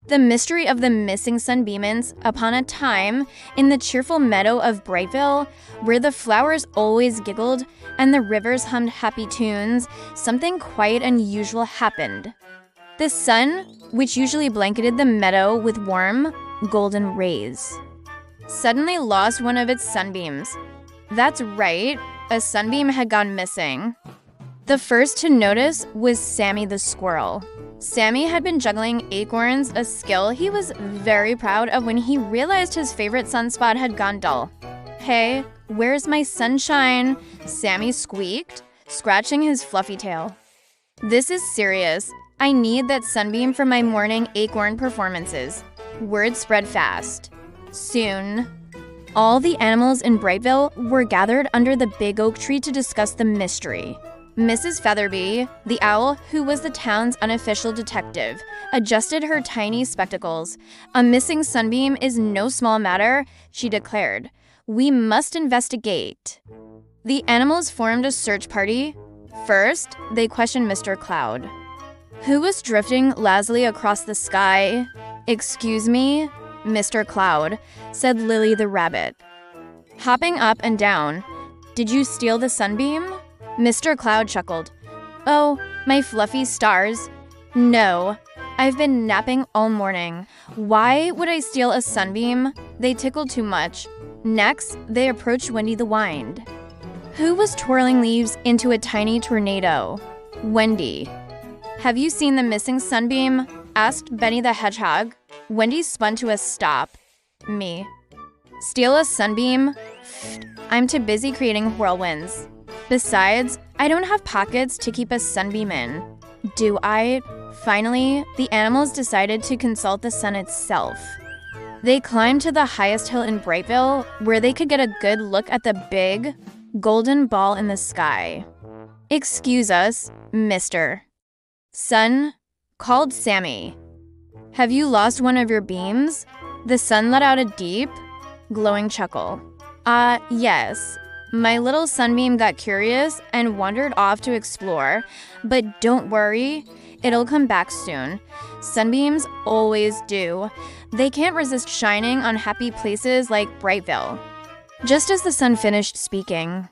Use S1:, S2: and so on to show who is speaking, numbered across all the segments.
S1: The mystery of the missing sunbeamins upon a time in the cheerful meadow of Brightville, where the flowers always giggled and the rivers hummed happy tunes, something quite unusual happened. The sun, which usually blanketed the meadow with warm, golden rays, suddenly lost one of its sunbeams. That's right, a sunbeam had gone missing. The first to notice was Sammy the squirrel. Sammy had been juggling acorns, a skill he was very proud of when he realized his favorite sunspot had gone dull. "Hey, where's my sunshine?" Sammy squeaked, scratching his fluffy tail. "This is serious. I need that sunbeam for my morning acorn performances." Word spread fast. Soon, all the animals in Brightville were gathered under the big oak tree to discuss the mystery. Mrs. Featherby, the owl who was the town's unofficial detective, adjusted her tiny spectacles. "A missing sunbeam is no small matter," she declared. "We must investigate." The animals formed a search party. First, they questioned Mr. Cloud, who was drifting lazily across the sky. "Excuse me, Mr. Cloud," said Lily the rabbit, hopping up and down. "Did you steal the sunbeam?" Mr. Cloud chuckled. "Oh, my fluffy stars. No, I've been napping all morning. Why would I steal a sunbeam? They tickle too much." Next, they approached Wendy the Wind, who was twirling leaves into a tiny tornado. "Wendy, have you seen the missing sunbeam?" asked Benny the Hedgehog. Wendy spun to a stop. "Me. Steal a sunbeam? I'm too busy creating whirlwinds. Besides, I don't have pockets to keep a sunbeam in. Do I?" Finally, the animals decided to consult the sun itself. They climbed to the highest hill in Brightville, where they could get a good look at the big, golden ball in the sky. "Excuse us, Mr. Sun," called Sammy. "Have you lost one of your beams?" The sun let out a deep, glowing chuckle. Yes. My little sunbeam got curious and wandered off to explore, but don't worry, it'll come back soon. Sunbeams always do. They can't resist shining on happy places like Brightville." Just as the sun finished speaking,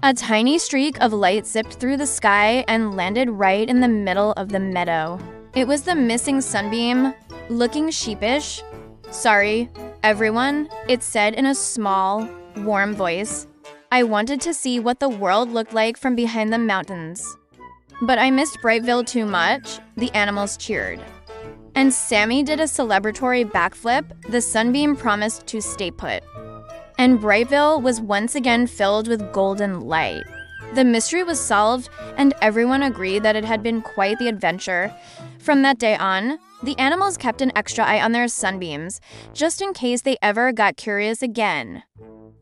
S1: a tiny streak of light zipped through the sky and landed right in the middle of the meadow. It was the missing sunbeam, looking sheepish. "Sorry, everyone," it said in a small, warm voice. "I wanted to see what the world looked like from behind the mountains. But I missed Brightville too much," the animals cheered. And Sammy did a celebratory backflip. The sunbeam promised to stay put. And Brightville was once again filled with golden light. The mystery was solved, and everyone agreed that it had been quite the adventure. From that day on, the animals kept an extra eye on their sunbeams, just in case they ever got curious again.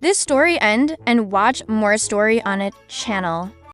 S1: This story end, and watch more story on it channel.